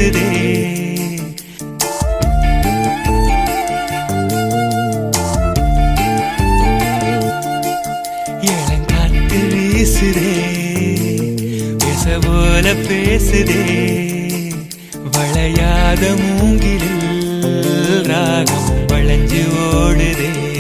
வீசுதே. இளங்காத்து வீசுதே, பேச போல பேசுதே. வளையாத மூங்கிலில் ராகம் வளைஞ்சு ஓடுதே.